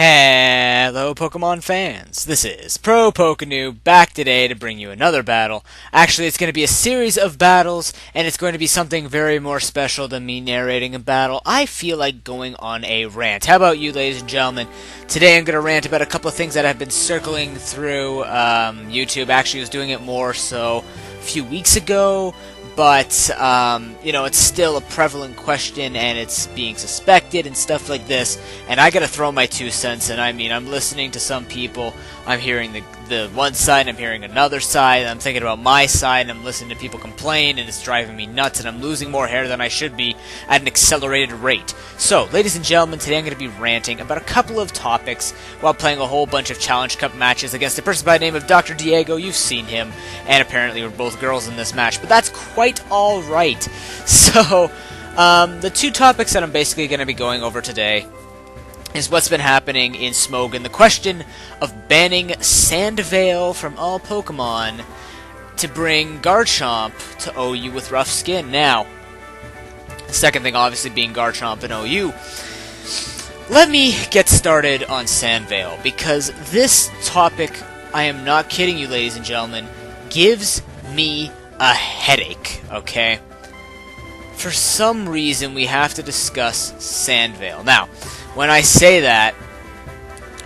Hello Pokemon fans, this is ProPokeNoob back today to bring you another battle. Actually, it's going to be a series of battles, and it's going to be something very more special than me narrating a battle. I feel like going on a rant. How about you, ladies and gentlemen? Today I'm going to rant about a couple of things that have been circling through YouTube. Actually, I was doing it more so a few weeks ago, but, it's still a prevalent question, and it's being suspected and stuff like this, and I gotta throw my 2 cents in. I mean, I'm listening to some people, I'm hearing the one side, I'm hearing another side, I'm thinking about my side, and I'm listening to people complain, and it's driving me nuts, and I'm losing more hair than I should be at an accelerated rate. So, ladies and gentlemen, today I'm gonna be ranting about a couple of topics while playing a whole bunch of Challenge Cup matches against a person by the name of Dr. Diego. You've seen him, and apparently we're both girls in this match, but that's quite alright. So, the 2 topics that I'm basically going to be going over today is what's been happening in Smogon, the question of banning Sandvale from all Pokemon to bring Garchomp to OU with rough skin. Now, the second thing obviously being Garchomp and OU. Let me get started on Sandvale, because this topic, I am not kidding you ladies and gentlemen, gives me a headache, okay? For some reason, we have to discuss Sandvale. Now, when I say that,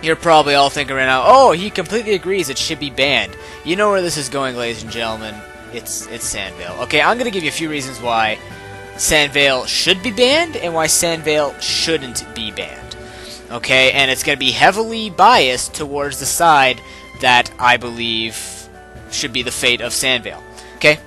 you're probably all thinking right now, oh, he completely agrees it should be banned. You know where this is going, ladies and gentlemen. It's Sandvale. Okay, I'm going to give you a few reasons why Sandvale should be banned and why Sandvale shouldn't be banned. Okay, and it's going to be heavily biased towards the side that I believe should be the fate of Sandvale. Okay?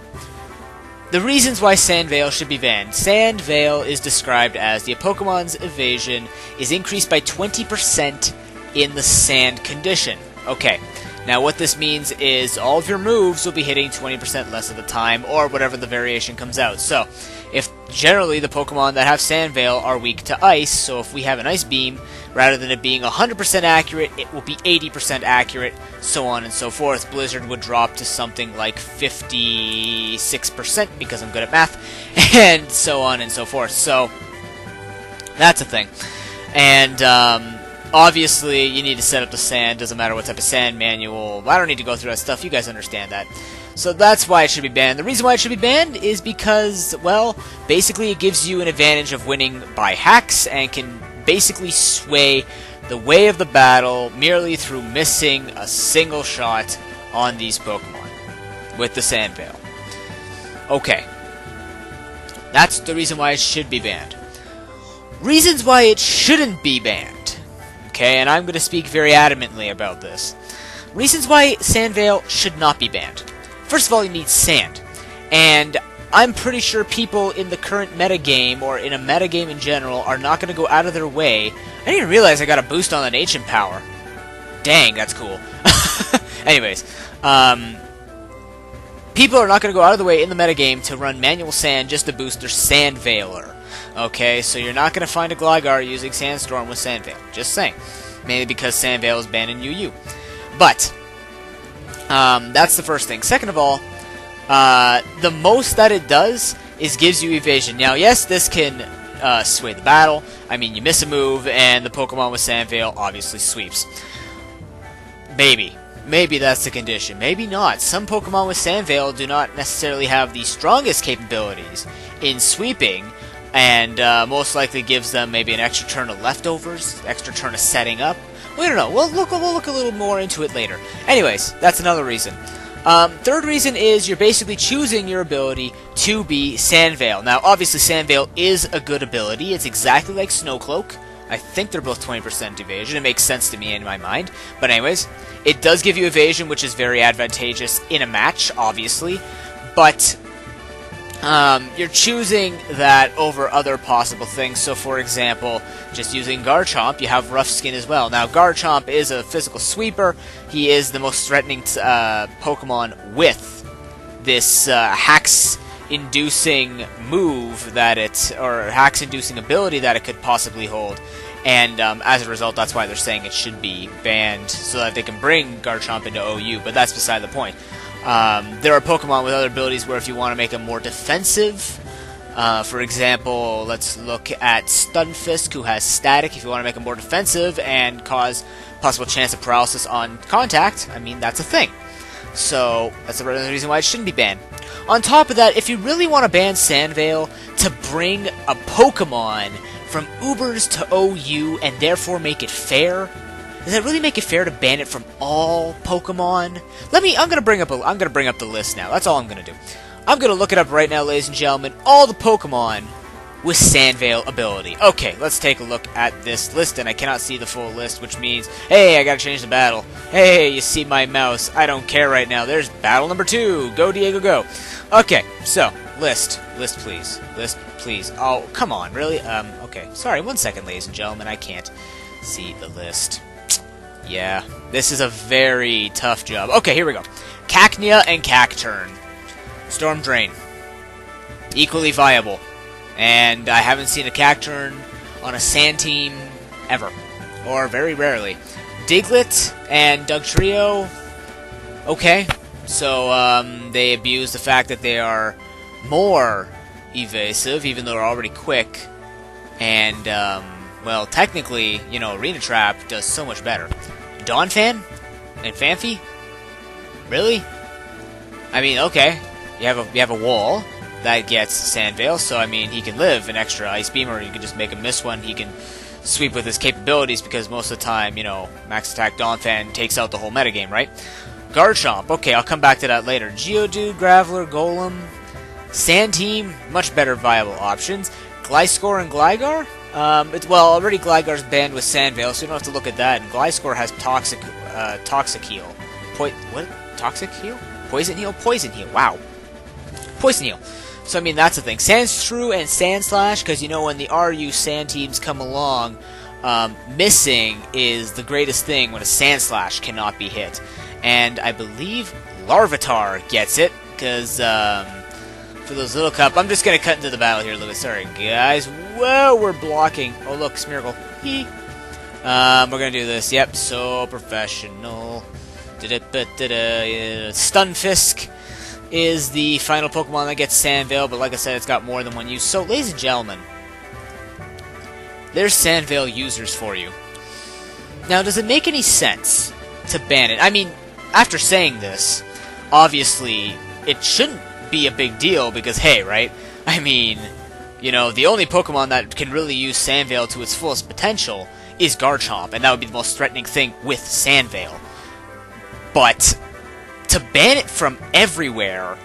The reasons why Sandvale should be banned. Sandvale is described as the Pokemon's evasion is increased by 20% in the sand condition. Okay, now what this means is all of your moves will be hitting 20% less of the time, or whatever the variation comes out. So, if generally the Pokemon that have Sandvale are weak to Ice, so if we have an Ice Beam, rather than it being 100% accurate, it will be 80% accurate, so on and so forth. Blizzard would drop to something like 56%, because I'm good at math, and so on and so forth. So, that's a thing. And, obviously, you need to set up the sand, doesn't matter what type of sand manual. I don't need to go through that stuff, you guys understand that. So that's why it should be banned. The reason why it should be banned is because, well, basically it gives you an advantage of winning by hacks and can basically sway the way of the battle merely through missing a single shot on these Pokemon with the Sandvale. Okay. That's the reason why it should be banned. Reasons why it shouldn't be banned. Okay, and I'm going to speak very adamantly about this. Reasons why Sandvale should not be banned. First of all, you need sand. And I'm pretty sure people in the current metagame, or in a metagame in general, are not going to go out of their way. I didn't even realize I got a boost on that ancient power. Dang, that's cool. Anyways, people are not going to go out of the way in the metagame to run manual sand just to boost their Sandvaler. Okay, so you're not going to find a Gligar using Sandstorm with Sandvale. Just saying. Mainly because Sandvale is banned in UU. But, that's the first thing. Second of all, the most that it does is gives you evasion. Now, yes, this can sway the battle. I mean, you miss a move, and the Pokemon with Sandvale obviously sweeps. Maybe. Maybe that's the condition. Maybe not. Some Pokemon with Sandvale do not necessarily have the strongest capabilities in sweeping, and most likely gives them maybe an extra turn of leftovers, extra turn of setting up. We don't know. We'll look a little more into it later. Anyways, that's another reason. Third reason is you're basically choosing your ability to be Sandvale. Now, obviously, Sandvale is a good ability. It's exactly like Snowcloak. I think they're both 20% evasion. It makes sense to me in my mind. But anyways, it does give you evasion, which is very advantageous in a match, obviously. But you're choosing that over other possible things. So, for example, just using Garchomp, you have rough skin as well. Now, Garchomp is a physical sweeper. He is the most threatening Pokemon with this hacks-inducing move that or hacks-inducing ability that it could possibly hold. And as a result, that's why they're saying it should be banned, so that they can bring Garchomp into OU, but that's beside the point. There are Pokemon with other abilities where if you want to make them more defensive, For example, let's look at Stunfisk, who has Static if you want to make him more defensive and cause possible chance of paralysis on contact. I mean, that's a thing. So, that's the reason why it shouldn't be banned. On top of that, if you really want to ban Sandvale to bring a Pokemon from Ubers to OU and therefore make it fair, does that really make it fair to ban it from all Pokemon? I'm gonna bring up the list now. That's all I'm gonna do. I'm gonna look it up right now, ladies and gentlemen. All the Pokemon with Sandvale ability. Okay, let's take a look at this list, and I cannot see the full list, which means, hey, I gotta change the battle. Hey, you see my mouse? I don't care right now. There's battle number 2. Go, Diego, go. Okay, so list, please. Oh, come on, really? Okay. Sorry, 1 second, ladies and gentlemen. I can't see the list. Yeah, this is a very tough job. Okay, here we go. Cacnea and Cacturn. Storm Drain. Equally viable. And I haven't seen a Cacturn on a Sand team ever. Or very rarely. Diglett and Dugtrio. Okay. So, they abuse the fact that they are more evasive, even though they're already quick. And, well, technically, you know, Arena Trap does so much better. Donphan? And Phanpy? Really? I mean, okay. You have a wall that gets Sandvale, so I mean, he can live an extra Ice Beam, or you can just make him miss one. He can sweep with his capabilities, because most of the time, you know, Max Attack Donphan takes out the whole metagame, right? Garchomp, okay, I'll come back to that later. Geodude, Graveler, Golem, Sand Team, much better viable options. Gliscor and Gligar? Well, already Gligar's banned with Sandvale, so you don't have to look at that. And Gliscor has Toxic Heal. What? Toxic Heal? Poison Heal? Poison Heal, wow. Poison Heal. So, I mean, that's the thing. Sandshrew and Sandslash, because, you know, when the RU Sand teams come along, missing is the greatest thing when a Sandslash cannot be hit. And I believe Larvitar gets it, because, for those little cup, I'm just going to cut into the battle here a little bit. Sorry, guys. Whoa, we're blocking. Oh, look, Smeargle. Hee. We're going to do this. Yep, so professional. Stunfisk is the final Pokemon that gets Sandvale, but like I said, it's got more than one use. So, ladies and gentlemen, there's Sandvale users for you. Now, does it make any sense to ban it? I mean, after saying this, obviously, it shouldn't be a big deal, because, hey, right? I mean, you know, the only Pokemon that can really use Sandvale to its fullest potential is Garchomp, and that would be the most threatening thing with Sandvale. But to ban it from everywhere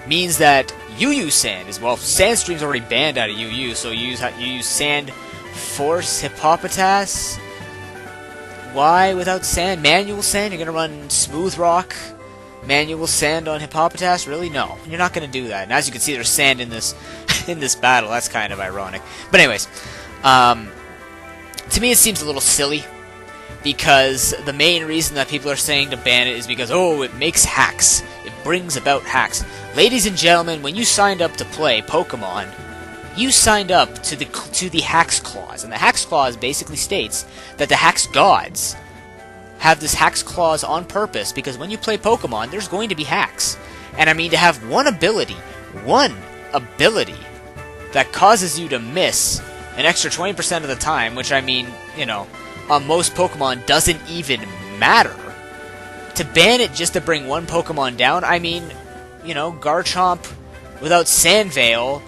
means that UU Sand is, well, Sandstream's already banned out of UU, so you use Sand Force Hippopotas. Why without Sand? Manual Sand? You're gonna run Smooth Rock? Manual Sand on Hippopotas? Really? No, you're not gonna do that. And as you can see, there's sand in this in this battle. That's kind of ironic. But anyways, to me it seems a little silly, because the main reason that people are saying to ban it is because, oh, it makes hacks. It brings about hacks. Ladies and gentlemen, when you signed up to play Pokemon, you signed up to the Hacks Clause, and the Hacks Clause basically states that the Hacks Gods have this Hacks Clause on purpose, because when you play Pokemon, there's going to be hacks. And I mean, to have one ability that causes you to miss an extra 20% of the time, which, I mean, you know, on most Pokemon doesn't even matter. To ban it just to bring one Pokemon down, I mean, you know, Garchomp without Sandvale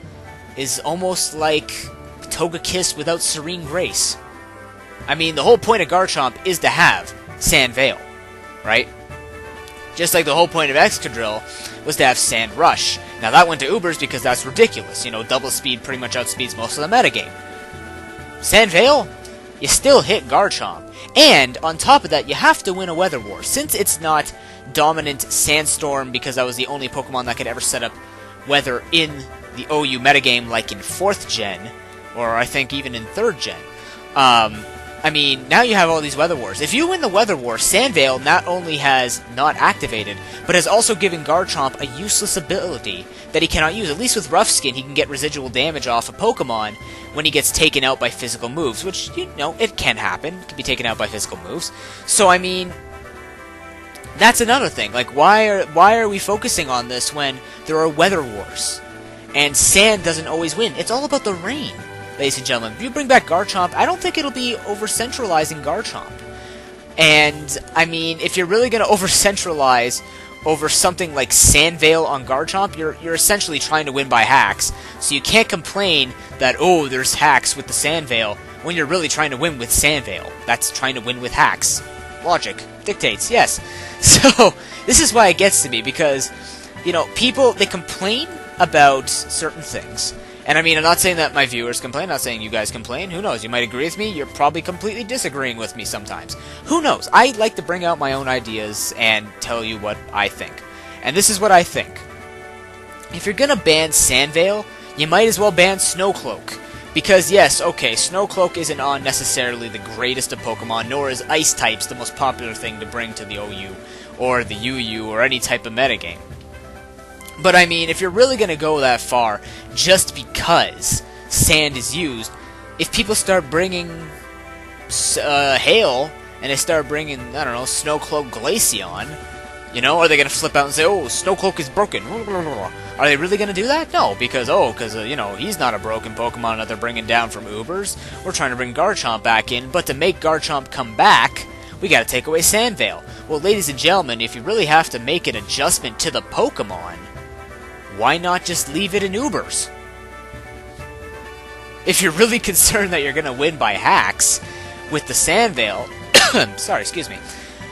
is almost like Togekiss without Serene Grace. I mean, the whole point of Garchomp is to have Sandvale, right? Just like the whole point of Excadrill was to have Sand Rush. Now that went to Ubers because that's ridiculous. You know, double speed pretty much outspeeds most of the metagame. Sandvale? You still hit Garchomp. And, on top of that, you have to win a Weather War. Since it's not dominant Sandstorm, because that was the only Pokemon that could ever set up Weather in the OU metagame, like in 4th Gen, or I think even in 3rd Gen. I mean, now you have all these Weather Wars. If you win the Weather War, Sandvale not only has not activated, but has also given Garchomp a useless ability that he cannot use. At least with Rough Skin, he can get residual damage off a Pokemon when he gets taken out by physical moves, which, you know, it can happen. It can be taken out by physical moves. So, I mean, that's another thing. Like, why are we focusing on this when there are Weather Wars? And sand doesn't always win. It's all about the rain, ladies and gentlemen. If you bring back Garchomp, I don't think it'll be over-centralizing Garchomp. And, I mean, if you're really going to over-centralize over something like Sandveil on Garchomp, you're essentially trying to win by hacks. So you can't complain that, oh, there's hacks with the Sandveil, when you're really trying to win with Sandveil. That's trying to win with hacks. Logic dictates, yes. So, this is why it gets to me, because, you know, people, they complain about certain things. And I mean, I'm not saying that my viewers complain, I'm not saying you guys complain. Who knows? You might agree with me, you're probably completely disagreeing with me sometimes. Who knows? I like to bring out my own ideas and tell you what I think. And this is what I think. If you're gonna ban Sandveil, you might as well ban Snowcloak. Because yes, okay, Snowcloak isn't on necessarily the greatest of Pokemon, nor is Ice types the most popular thing to bring to the OU, or the UU, or any type of metagame. But I mean, if you're really going to go that far, just because sand is used, if people start bringing Hail, and they start bringing, I don't know, Snowcloak Glaceon, you know, are they going to flip out and say, oh, Snowcloak is broken? Are they really going to do that? No, because, you know, he's not a broken Pokemon that they're bringing down from Ubers. We're trying to bring Garchomp back in, but to make Garchomp come back, we got to take away Sandveil. Well, ladies and gentlemen, if you really have to make an adjustment to the Pokemon, why not just leave it in Ubers? If you're really concerned that you're going to win by hacks with the Sandveil, sorry, excuse me.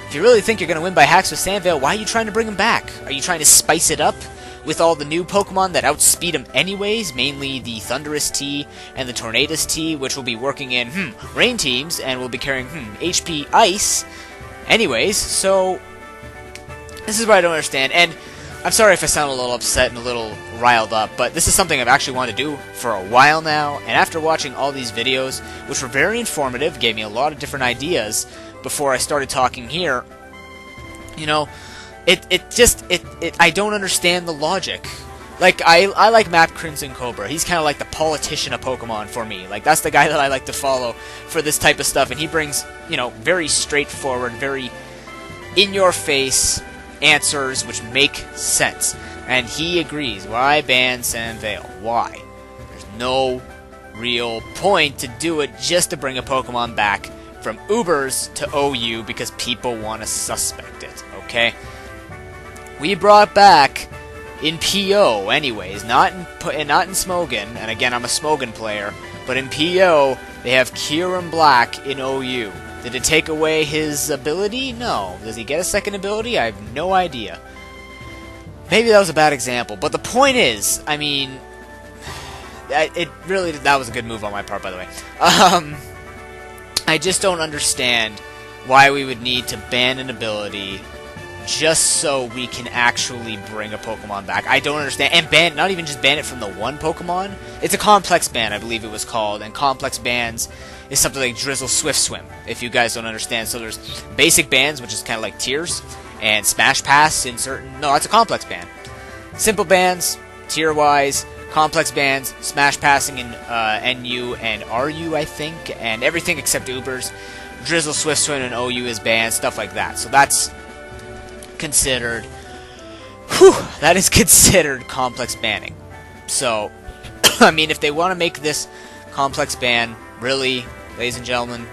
If you really think you're going to win by hacks with Sandveil, why are you trying to bring him back? Are you trying to spice it up with all the new Pokemon that outspeed him anyways? Mainly the Thundurus T and the Tornadus T, which will be working in, Rain teams, and will be carrying, HP Ice. Anyways, so this is what I don't understand, and I'm sorry if I sound a little upset and a little riled up, but this is something I've actually wanted to do for a while now, and after watching all these videos, which were very informative, gave me a lot of different ideas before I started talking here, you know, I don't understand the logic. Like, I like Map Crimson Cobra. He's kind of like the politician of Pokemon for me. Like, that's the guy that I like to follow for this type of stuff, and he brings, you know, very straightforward, very in-your-face answers which make sense. And he agrees. Why ban Sandveil? Why? There's no real point to do it just to bring a Pokemon back from Ubers to OU because people want to suspect it, okay? We brought back in PO anyways, not in Smogon, and again I'm a Smogon player, but in PO they have Kyurem Black in OU. Did it take away his ability? No. Does he get a second ability? I have no idea. Maybe that was a bad example, but the point is, I mean, that was a good move on my part, by the way. I just don't understand why we would need to ban an ability just so we can actually bring a Pokemon back. I don't understand. And ban, not even just ban it from the one Pokemon. It's a complex ban, I believe it was called, and complex bans is something like Drizzle Swift Swim, if you guys don't understand. So there's basic bans, which is kind of like tiers, and Smash Pass in certain... No, that's a complex ban. Simple bans, tier-wise, complex bans, Smash Passing in NU and RU, I think, and everything except Ubers. Drizzle Swift Swim and OU is banned, stuff like that. So that's considered... that is considered complex banning. So, I mean, if they want to make this complex ban, really... Ladies and gentlemen,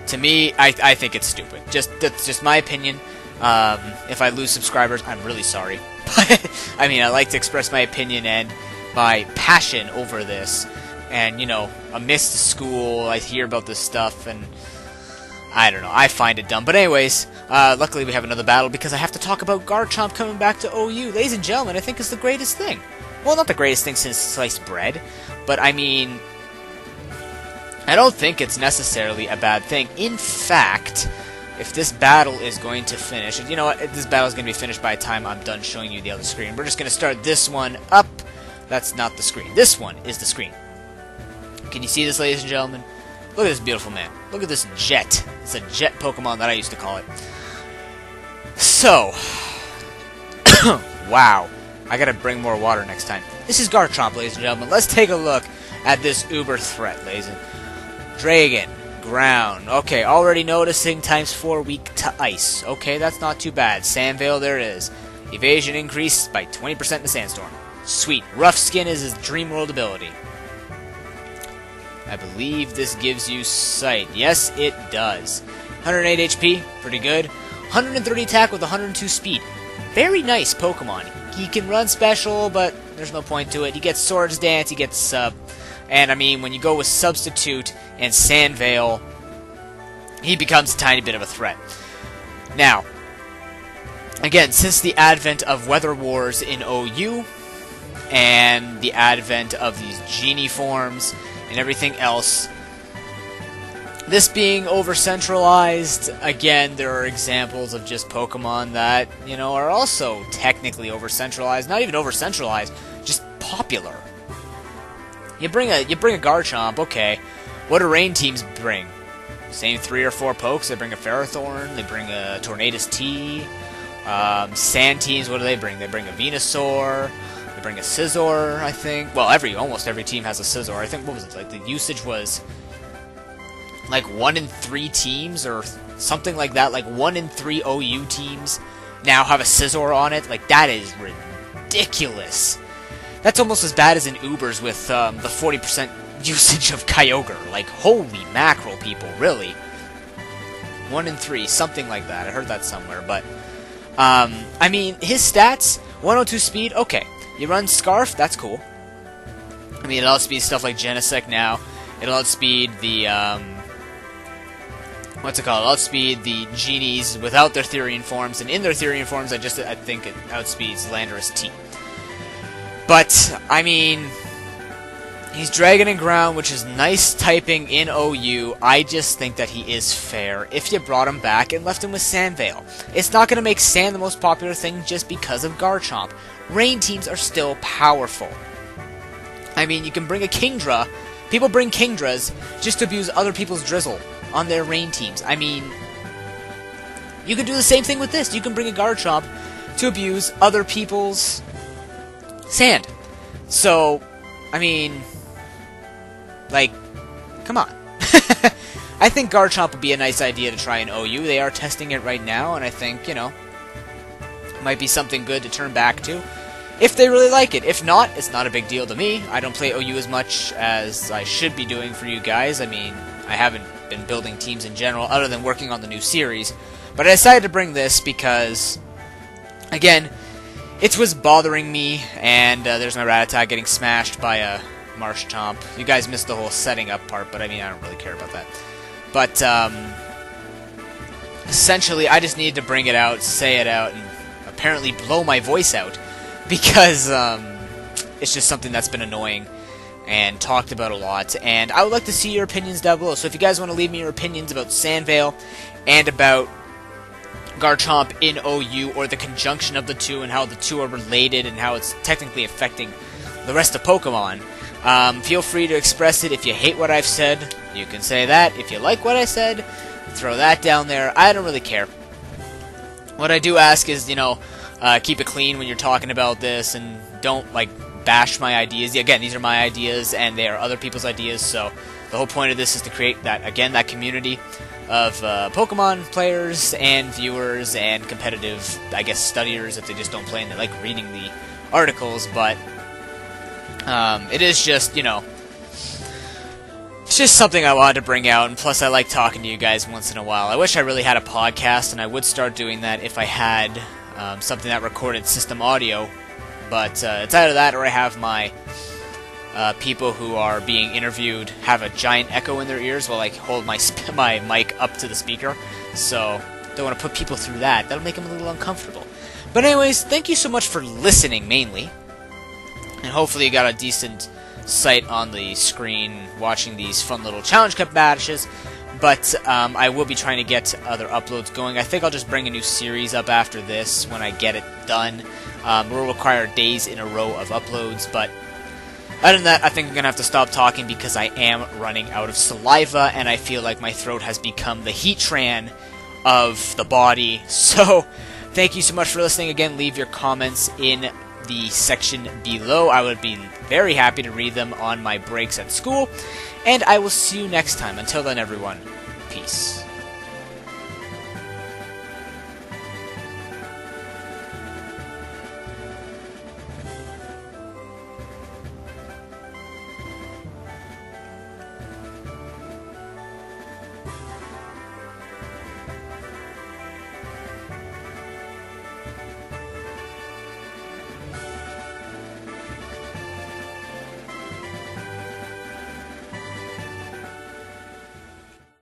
to me, I think it's stupid. That's just my opinion. If I lose subscribers, I'm really sorry. But, I mean, I like to express my opinion and my passion over this. And, you know, amidst school, I hear about this stuff, and I don't know, I find it dumb. But anyways, luckily we have another battle because I have to talk about Garchomp coming back to OU. Ladies and gentlemen, I think it's the greatest thing. Well, not the greatest thing since sliced bread, but I mean... I don't think it's necessarily a bad thing. In fact, if this battle is going to finish... You know what? This battle is going to be finished by the time I'm done showing you the other screen. We're just going to start this one up. That's not the screen. This one is the screen. Can you see this, ladies and gentlemen? Look at this beautiful man. Look at this jet. It's a jet Pokemon that I used to call it. So... wow. I gotta bring more water next time. This is Garchomp, ladies and gentlemen. Let's take a look at this uber threat, ladies and... Dragon, ground. Okay, already noticing ×4 weak to ice. Okay, that's not too bad. Sandveil, there it is. Evasion increased by 20% in the sandstorm. Sweet. Rough Skin is his Dream World ability. I believe this gives you Sight. Yes, it does. 108 HP, pretty good. 130 attack with 102 speed. Very nice Pokemon. He can run special, but there's no point to it. He gets Swords Dance, he gets Sub. And I mean, when you go with Substitute and Sandveil, he becomes a tiny bit of a threat. Now, again, since the advent of Weather Wars in OU, and the advent of these Genie forms, and everything else, this being over-centralized, again, there are examples of just Pokemon that, you know, are also technically over-centralized. Not even over-centralized, just popular. You bring a Garchomp, okay. What do rain teams bring? Same 3 or 4 pokes. They bring a Ferrothorn, they bring a Tornadus T. Sand teams, what do they bring? They bring a Venusaur, they bring a Scizor, I think. Well, almost every team has a Scizor. I think, what was it, like, the usage was like 1 in 3 teams, or something like that. Like, 1 in 3 OU teams now have a Scizor on it. Like, that is ridiculous. That's almost as bad as in Ubers with the 40% usage of Kyogre. Like, holy mackerel, people, really. 1 in 3, something like that. I heard that somewhere, but I mean, his stats, 102 speed, okay. You run Scarf, that's cool. I mean, it outspeeds stuff like Genesect now. It'll outspeed the, what's it called? It'll outspeed the Genies without their Therian forms, and in their Therian forms, I think it outspeeds Landorus T. But, I mean, he's Dragon and Ground, which is nice typing in OU. I just think that he is fair if you brought him back and left him with Sandveil. It's not going to make Sand the most popular thing just because of Garchomp. Rain teams are still powerful. I mean, you can bring a Kingdra. People bring Kingdras just to abuse other people's Drizzle on their rain teams. I mean, you can do the same thing with this. You can bring a Garchomp to abuse other people's Sand. So, I mean, like, come on. I think Garchomp would be a nice idea to try in OU. They are testing it right now, and I think, you know, it might be something good to turn back to if they really like it. If not, it's not a big deal to me. I don't play OU as much as I should be doing for you guys. I mean, I haven't been building teams in general other than working on the new series. But I decided to bring this because, again, it was bothering me, and there's my Rattata getting smashed by a Marshtomp. You guys missed the whole setting up part, but I mean, I don't really care about that. But, essentially, I just needed to bring it out, say it out, and apparently blow my voice out, because, it's just something that's been annoying and talked about a lot, and I would like to see your opinions down below. So if you guys want to leave me your opinions about Sandveil and about Garchomp in OU, or the conjunction of the two and how the two are related and how it's technically affecting the rest of Pokemon, feel free to express it. If you hate what I've said, you can say that. If you like what I said, throw that down there. I don't really care. What I do ask is, you know, keep it clean when you're talking about this, and don't, like, bash my ideas. Again, these are my ideas, and they are other people's ideas, so the whole point of this is to create that, again, that community of Pokemon players and viewers and competitive, I guess, studiers if they just don't play and they like reading the articles. But it is just, you know, it's just something I wanted to bring out, and plus I like talking to you guys once in a while. I wish I really had a podcast, and I would start doing that if I had something that recorded system audio, but it's either that or I have my people who are being interviewed have a giant echo in their ears while I hold my mic up to the speaker. So, don't want to put people through that. That'll make them a little uncomfortable. But anyways, thank you so much for listening, mainly. And hopefully you got a decent sight on the screen watching these fun little challenge cup matches. But I will be trying to get other uploads going. I think I'll just bring a new series up after this when I get it done. It will require days in a row of uploads, but other than that, I think I'm going to have to stop talking because I am running out of saliva, and I feel like my throat has become the Heatran of the body. So, thank you so much for listening. Again, leave your comments in the section below. I would be very happy to read them on my breaks at school, and I will see you next time. Until then, everyone, peace.